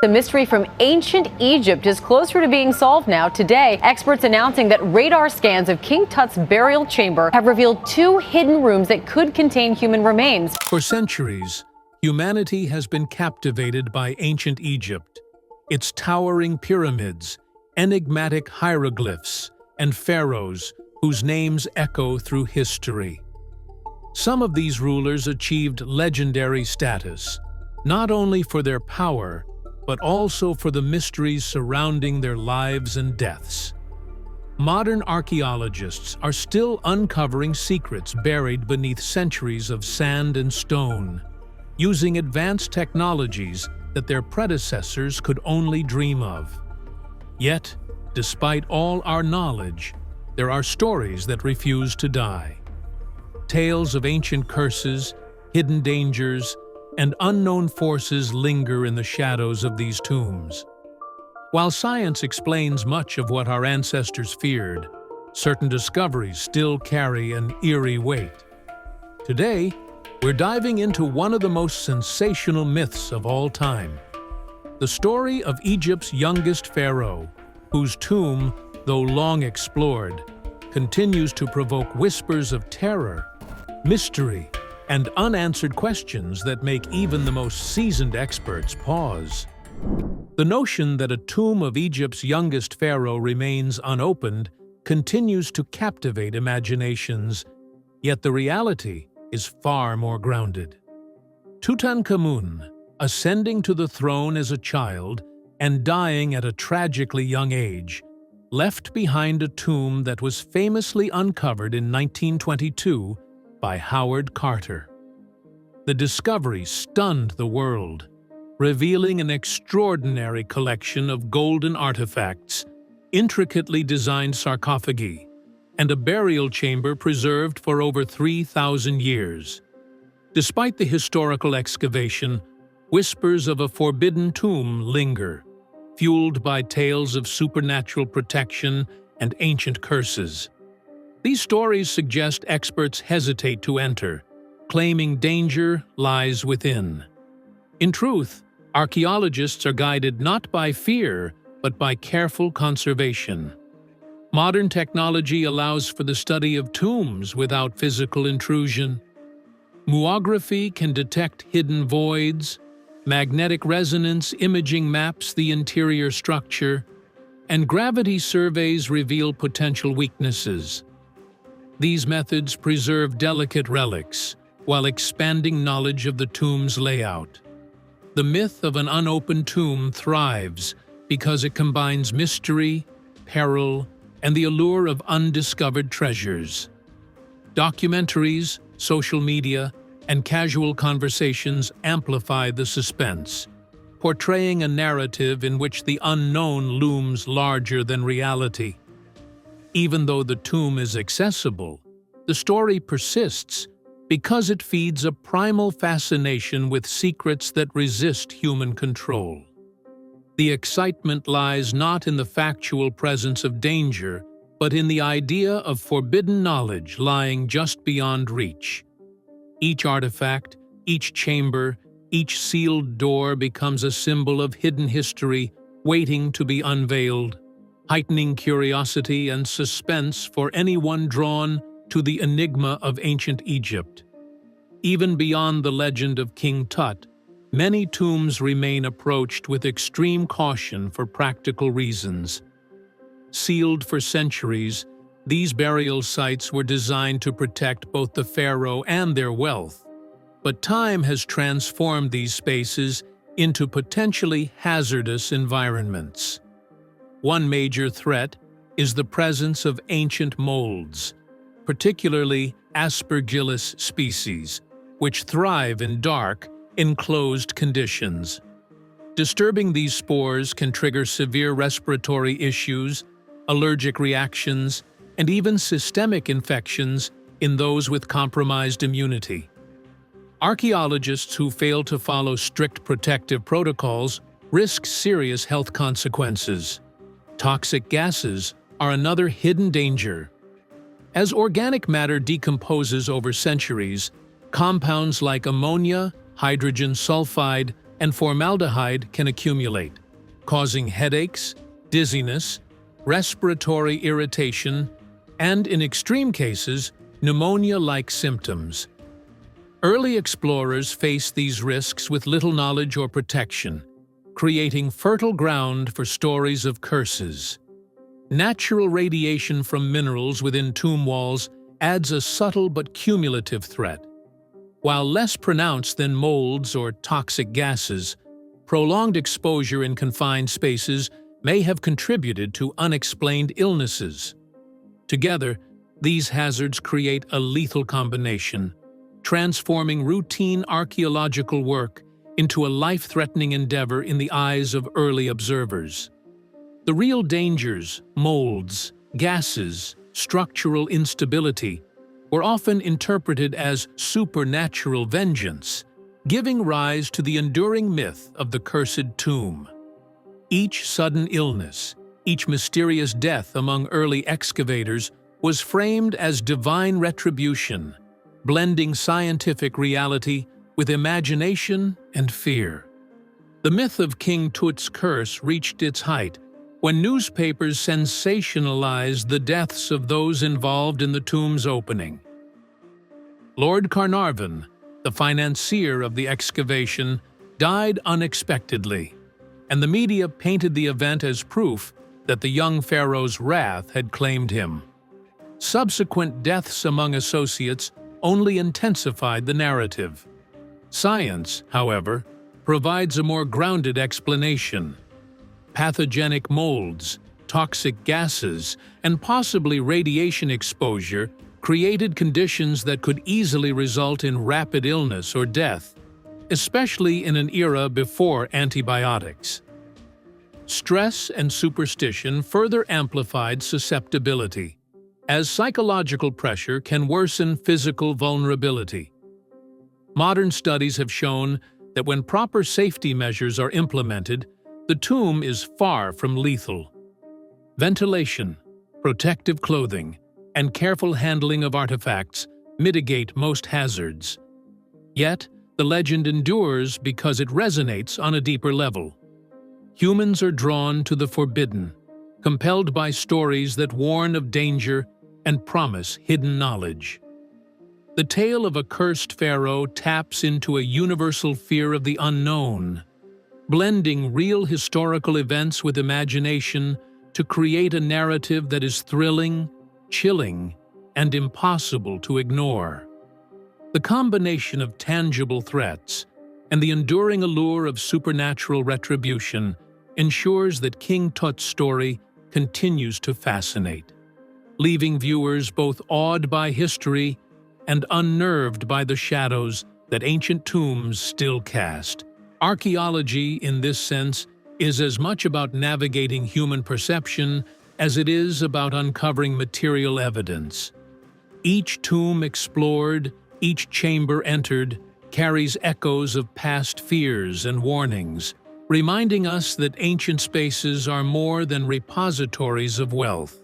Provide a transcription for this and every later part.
The mystery from ancient Egypt is closer to being solved now. Today, experts announcing that radar scans of King Tut's burial chamber have revealed two hidden rooms that could contain human remains. For centuries, humanity has been captivated by ancient Egypt, its towering pyramids, enigmatic hieroglyphs, and pharaohs whose names echo through history. Some of these rulers achieved legendary status, not only for their power, but also for the mysteries surrounding their lives and deaths. Modern archaeologists are still uncovering secrets buried beneath centuries of sand and stone, using advanced technologies that their predecessors could only dream of. Yet, despite all our knowledge, there are stories that refuse to die. Tales of ancient curses, hidden dangers, and unknown forces linger in the shadows of these tombs. While science explains much of what our ancestors feared, certain discoveries still carry an eerie weight. Today, we're diving into one of the most sensational myths of all time: the story of Egypt's youngest pharaoh, whose tomb, though long explored, continues to provoke whispers of terror, mystery, and unanswered questions that make even the most seasoned experts pause. The notion that a tomb of Egypt's youngest pharaoh remains unopened continues to captivate imaginations, yet the reality is far more grounded. Tutankhamun, ascending to the throne as a child and dying at a tragically young age, left behind a tomb that was famously uncovered in 1922 by Howard Carter. The discovery stunned the world, revealing an extraordinary collection of golden artifacts, intricately designed sarcophagi, and a burial chamber preserved for over 3,000 years. Despite the historical excavation, whispers of a forbidden tomb linger, fueled by tales of supernatural protection and ancient curses. These stories suggest experts hesitate to enter, claiming danger lies within. In truth, archaeologists are guided not by fear, but by careful conservation. Modern technology allows for the study of tombs without physical intrusion. Muography can detect hidden voids, magnetic resonance imaging maps the interior structure, and gravity surveys reveal potential weaknesses. These methods preserve delicate relics, while expanding knowledge of the tomb's layout. The myth of an unopened tomb thrives because it combines mystery, peril, and the allure of undiscovered treasures. Documentaries, social media, and casual conversations amplify the suspense, portraying a narrative in which the unknown looms larger than reality. Even though the tomb is accessible, the story persists because it feeds a primal fascination with secrets that resist human control. The excitement lies not in the factual presence of danger, but in the idea of forbidden knowledge lying just beyond reach. Each artifact, each chamber, each sealed door becomes a symbol of hidden history waiting to be unveiled, heightening curiosity and suspense for anyone drawn to the enigma of ancient Egypt. Even beyond the legend of King Tut, many tombs remain approached with extreme caution for practical reasons. Sealed for centuries, these burial sites were designed to protect both the pharaoh and their wealth. But time has transformed these spaces into potentially hazardous environments. One major threat is the presence of ancient molds, particularly Aspergillus species, which thrive in dark, enclosed conditions. Disturbing these spores can trigger severe respiratory issues, allergic reactions, and even systemic infections in those with compromised immunity. Archaeologists who fail to follow strict protective protocols risk serious health consequences. Toxic gases are another hidden danger. As organic matter decomposes over centuries, compounds like ammonia, hydrogen sulfide, and formaldehyde can accumulate, causing headaches, dizziness, respiratory irritation, and in extreme cases, pneumonia-like symptoms. Early explorers faced these risks with little knowledge or protection, creating fertile ground for stories of curses. Natural radiation from minerals within tomb walls adds a subtle but cumulative threat. While less pronounced than molds or toxic gases, prolonged exposure in confined spaces may have contributed to unexplained illnesses. Together, these hazards create a lethal combination, transforming routine archaeological work into a life-threatening endeavor in the eyes of early observers. The real dangers, molds, gases, structural instability, were often interpreted as supernatural vengeance, giving rise to the enduring myth of the cursed tomb. Each sudden illness, each mysterious death among early excavators was framed as divine retribution, blending scientific reality with imagination and fear. The myth of King Tut's curse reached its height when newspapers sensationalized the deaths of those involved in the tomb's opening. Lord Carnarvon, the financier of the excavation, died unexpectedly, and the media painted the event as proof that the young pharaoh's wrath had claimed him. Subsequent deaths among associates only intensified the narrative. Science, however, provides a more grounded explanation. Pathogenic molds, toxic gases, and possibly radiation exposure created conditions that could easily result in rapid illness or death, especially in an era before antibiotics. Stress and superstition further amplified susceptibility, as psychological pressure can worsen physical vulnerability. Modern studies have shown that when proper safety measures are implemented, the tomb is far from lethal. Ventilation, protective clothing, and careful handling of artifacts mitigate most hazards. Yet, the legend endures because it resonates on a deeper level. Humans are drawn to the forbidden, compelled by stories that warn of danger and promise hidden knowledge. The tale of a cursed pharaoh taps into a universal fear of the unknown, blending real historical events with imagination to create a narrative that is thrilling, chilling, and impossible to ignore. The combination of tangible threats and the enduring allure of supernatural retribution ensures that King Tut's story continues to fascinate, leaving viewers both awed by history and unnerved by the shadows that ancient tombs still cast. Archaeology, in this sense, is as much about navigating human perception as it is about uncovering material evidence. Each tomb explored, each chamber entered, carries echoes of past fears and warnings, reminding us that ancient spaces are more than repositories of wealth.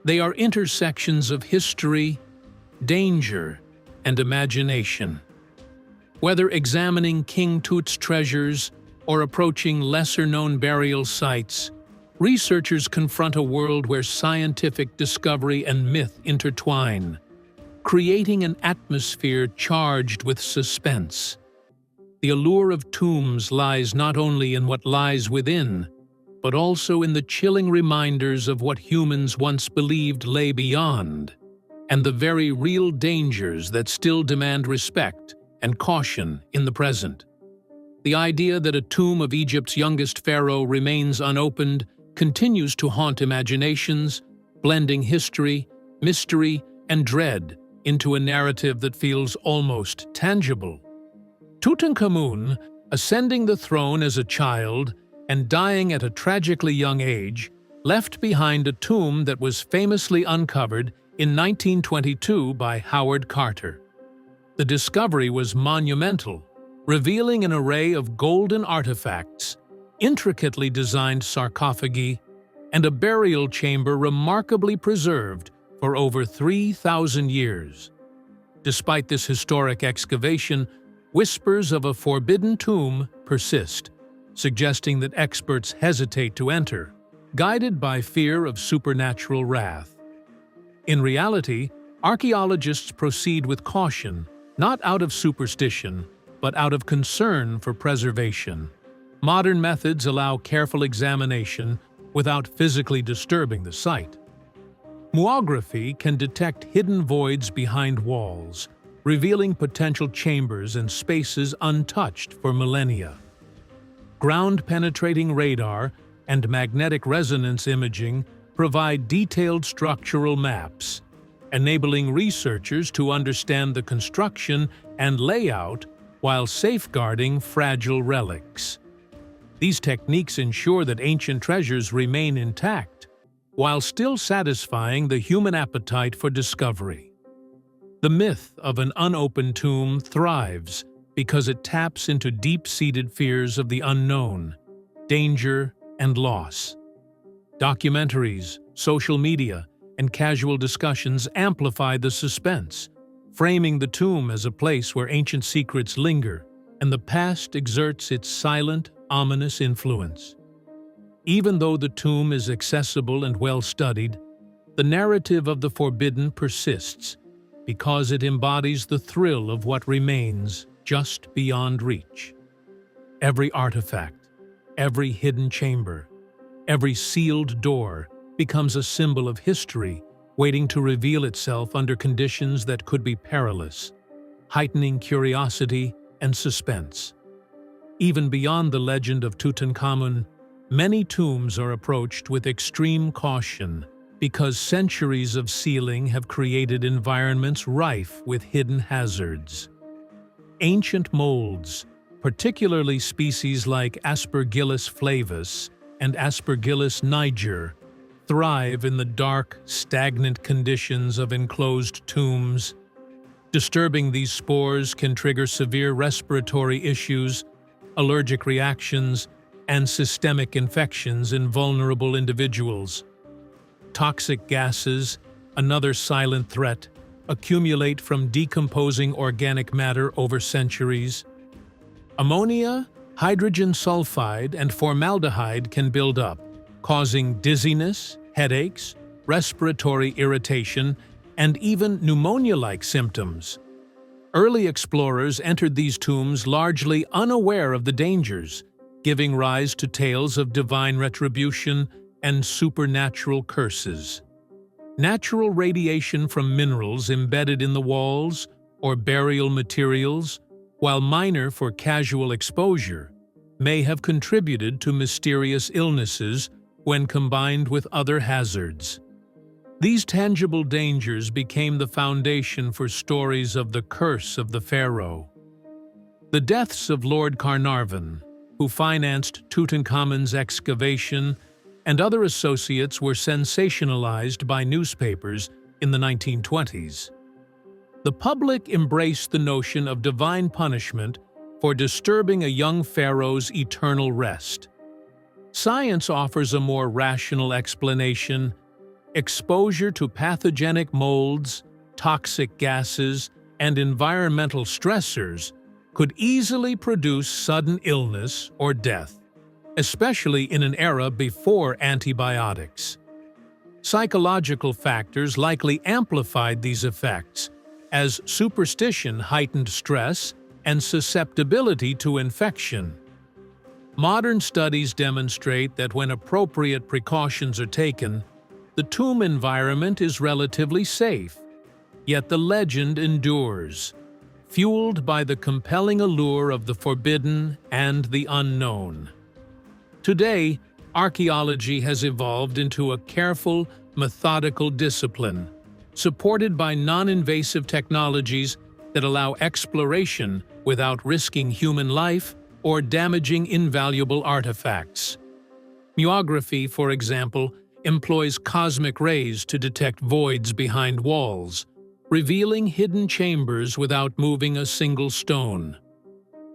They are intersections of history, danger, and imagination. Whether examining King Tut's treasures or approaching lesser-known burial sites, researchers confront a world where scientific discovery and myth intertwine, creating an atmosphere charged with suspense. The allure of tombs lies not only in what lies within, but also in the chilling reminders of what humans once believed lay beyond, and the very real dangers that still demand respect and caution in the present. The idea that a tomb of Egypt's youngest pharaoh remains unopened continues to haunt imaginations, blending history, mystery, and dread into a narrative that feels almost tangible. Tutankhamun, ascending the throne as a child and dying at a tragically young age, left behind a tomb that was famously uncovered in 1922 by Howard Carter. The discovery was monumental, revealing an array of golden artifacts, intricately designed sarcophagi, and a burial chamber remarkably preserved for over 3,000 years. Despite this historic excavation, whispers of a forbidden tomb persist, suggesting that experts hesitate to enter, guided by fear of supernatural wrath. In reality, archaeologists proceed with caution, not out of superstition, but out of concern for preservation. Modern methods allow careful examination without physically disturbing the site. Muography can detect hidden voids behind walls, revealing potential chambers and spaces untouched for millennia. Ground-penetrating radar and magnetic resonance imaging provide detailed structural maps, enabling researchers to understand the construction and layout while safeguarding fragile relics. These techniques ensure that ancient treasures remain intact, while still satisfying the human appetite for discovery. The myth of an unopened tomb thrives because it taps into deep-seated fears of the unknown, danger, and loss. Documentaries, social media, and casual discussions amplify the suspense, framing the tomb as a place where ancient secrets linger and the past exerts its silent, ominous influence. Even though the tomb is accessible and well-studied, the narrative of the forbidden persists because it embodies the thrill of what remains just beyond reach. Every artifact, every hidden chamber, every sealed door becomes a symbol of history waiting to reveal itself under conditions that could be perilous, heightening curiosity and suspense. Even beyond the legend of Tutankhamun, many tombs are approached with extreme caution because centuries of sealing have created environments rife with hidden hazards. Ancient molds, particularly species like Aspergillus flavus and Aspergillus niger, thrive in the dark, stagnant conditions of enclosed tombs. Disturbing these spores can trigger severe respiratory issues, allergic reactions, and systemic infections in vulnerable individuals. Toxic gases, another silent threat, accumulate from decomposing organic matter over centuries. Ammonia, hydrogen sulfide, and formaldehyde can build up, causing dizziness, headaches, respiratory irritation, and even pneumonia-like symptoms. Early explorers entered these tombs largely unaware of the dangers, giving rise to tales of divine retribution and supernatural curses. Natural radiation from minerals embedded in the walls or burial materials, while minor for casual exposure, may have contributed to mysterious illnesses when combined with other hazards. These tangible dangers became the foundation for stories of the curse of the Pharaoh. The deaths of Lord Carnarvon, who financed Tutankhamun's excavation, and other associates were sensationalized by newspapers in the 1920s. The public embraced the notion of divine punishment for disturbing a young pharaoh's eternal rest. Science offers a more rational explanation. Exposure to pathogenic molds, toxic gases, and environmental stressors could easily produce sudden illness or death, especially in an era before antibiotics. Psychological factors likely amplified these effects, as superstition heightened stress and susceptibility to infection. Modern studies demonstrate that when appropriate precautions are taken, the tomb environment is relatively safe, yet the legend endures, fueled by the compelling allure of the forbidden and the unknown. Today, archaeology has evolved into a careful, methodical discipline, supported by non-invasive technologies that allow exploration without risking human life or damaging invaluable artifacts. Muography, for example, employs cosmic rays to detect voids behind walls, revealing hidden chambers without moving a single stone.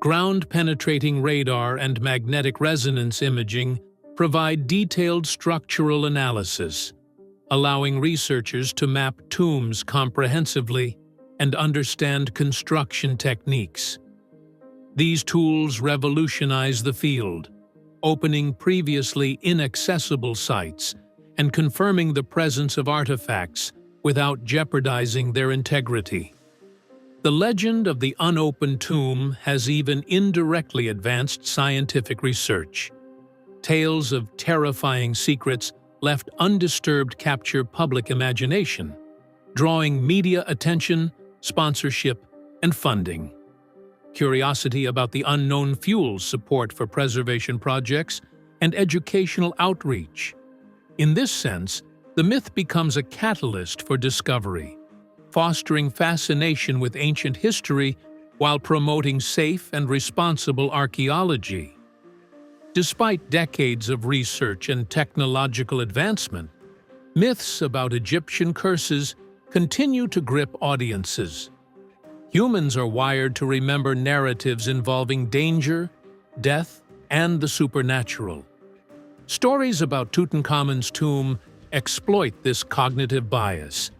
Ground-penetrating radar and magnetic resonance imaging provide detailed structural analysis, allowing researchers to map tombs comprehensively and understand construction techniques. These tools revolutionize the field, opening previously inaccessible sites and confirming the presence of artifacts without jeopardizing their integrity. The legend of the unopened tomb has even indirectly advanced scientific research. Tales of terrifying secrets left undisturbed capture public imagination, drawing media attention, sponsorship, and funding. Curiosity about the unknown fuels support for preservation projects and educational outreach. In this sense, the myth becomes a catalyst for discovery, fostering fascination with ancient history while promoting safe and responsible archaeology. Despite decades of research and technological advancement, myths about Egyptian curses continue to grip audiences. Humans are wired to remember narratives involving danger, death, and the supernatural. Stories about Tutankhamun's tomb exploit this cognitive bias,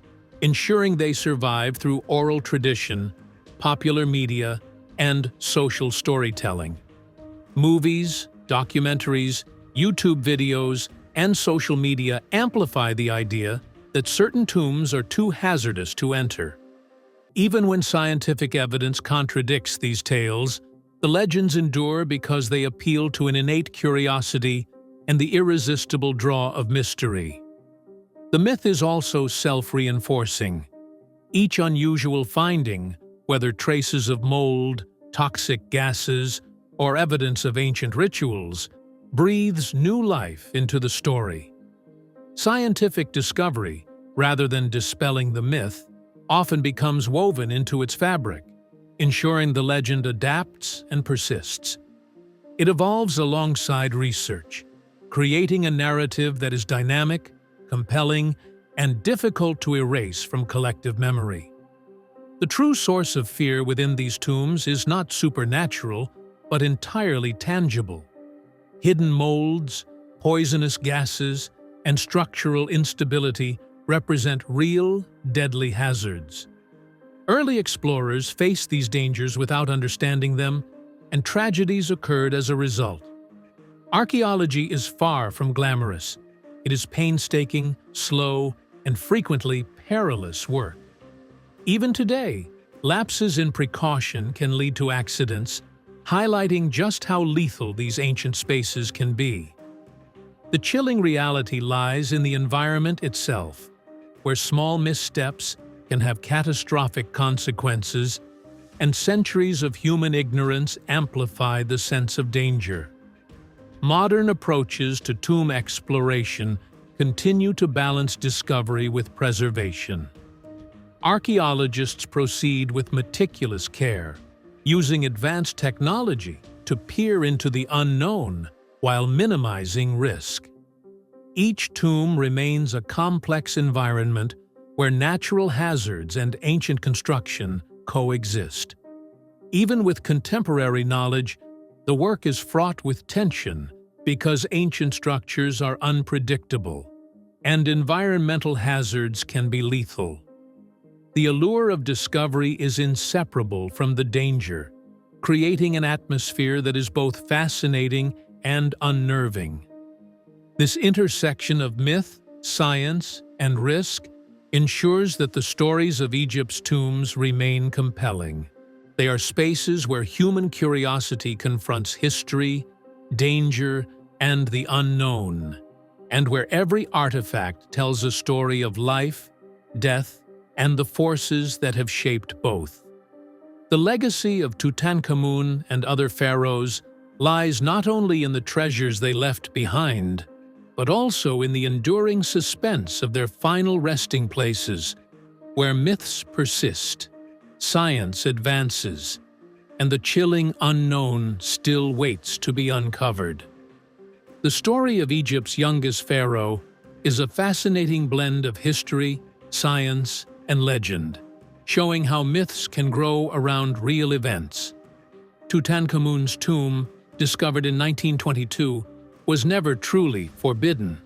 ensuring they survive through oral tradition, popular media, and social storytelling. Movies, documentaries, YouTube videos, and social media amplify the idea that certain tombs are too hazardous to enter. Even when scientific evidence contradicts these tales, the legends endure because they appeal to an innate curiosity and the irresistible draw of mystery. The myth is also self-reinforcing. Each unusual finding, whether traces of mold, toxic gases, or evidence of ancient rituals, breathes new life into the story. Scientific discovery, rather than dispelling the myth, often becomes woven into its fabric, ensuring the legend adapts and persists. It evolves alongside research, creating a narrative that is dynamic, compelling, and difficult to erase from collective memory. The true source of fear within these tombs is not supernatural, but entirely tangible. Hidden molds, poisonous gases, and structural instability represent real, deadly hazards. Early explorers faced these dangers without understanding them, and tragedies occurred as a result. Archaeology is far from glamorous. It is painstaking, slow, and frequently perilous work. Even today, lapses in precaution can lead to accidents, highlighting just how lethal these ancient spaces can be. The chilling reality lies in the environment itself, where small missteps can have catastrophic consequences, and centuries of human ignorance amplify the sense of danger. Modern approaches to tomb exploration continue to balance discovery with preservation. Archaeologists proceed with meticulous care, using advanced technology to peer into the unknown while minimizing risk. Each tomb remains a complex environment where natural hazards and ancient construction coexist. Even with contemporary knowledge, the work is fraught with tension because ancient structures are unpredictable, and environmental hazards can be lethal. The allure of discovery is inseparable from the danger, creating an atmosphere that is both fascinating and unnerving. This intersection of myth, science, and risk ensures that the stories of Egypt's tombs remain compelling. They are spaces where human curiosity confronts history, danger, and the unknown, and where every artifact tells a story of life, death, and the forces that have shaped both. The legacy of Tutankhamun and other pharaohs lies not only in the treasures they left behind, but also in the enduring suspense of their final resting places, where myths persist, science advances, and the chilling unknown still waits to be uncovered. The story of Egypt's youngest pharaoh is a fascinating blend of history, science, and legend, showing how myths can grow around real events. Tutankhamun's tomb, discovered in 1922, was never truly forbidden,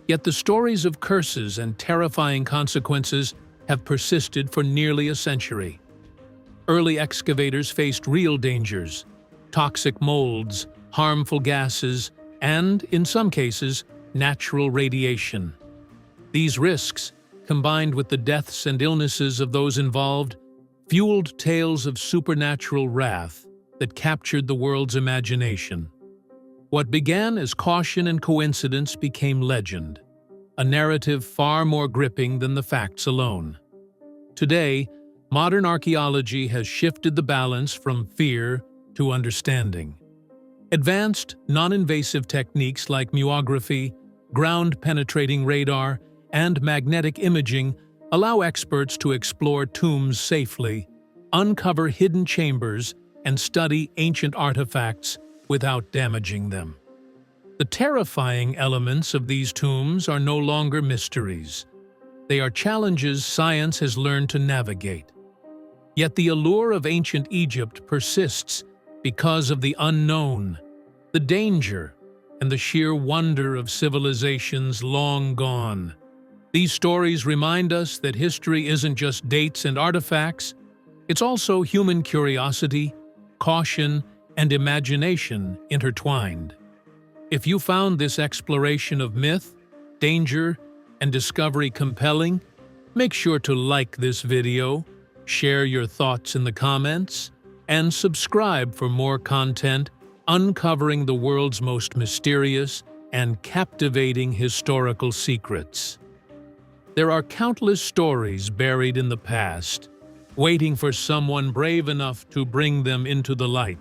yet the stories of curses and terrifying consequences have persisted for nearly a century. Early excavators faced real dangers, toxic molds, harmful gases, and, in some cases, natural radiation. These risks, combined with the deaths and illnesses of those involved, fueled tales of supernatural wrath that captured the world's imagination. What began as caution and coincidence became legend, a narrative far more gripping than the facts alone. Today, modern archaeology has shifted the balance from fear to understanding. Advanced, non-invasive techniques like muography, ground-penetrating radar, and magnetic imaging allow experts to explore tombs safely, uncover hidden chambers, and study ancient artifacts without damaging them. The terrifying elements of these tombs are no longer mysteries. They are challenges science has learned to navigate. Yet the allure of ancient Egypt persists because of the unknown, the danger, and the sheer wonder of civilizations long gone. These stories remind us that history isn't just dates and artifacts, it's also human curiosity, caution, and imagination intertwined. If you found this exploration of myth, danger, and discovery compelling, make sure to like this video, share your thoughts in the comments, and subscribe for more content uncovering the world's most mysterious and captivating historical secrets. There are countless stories buried in the past, waiting for someone brave enough to bring them into the light.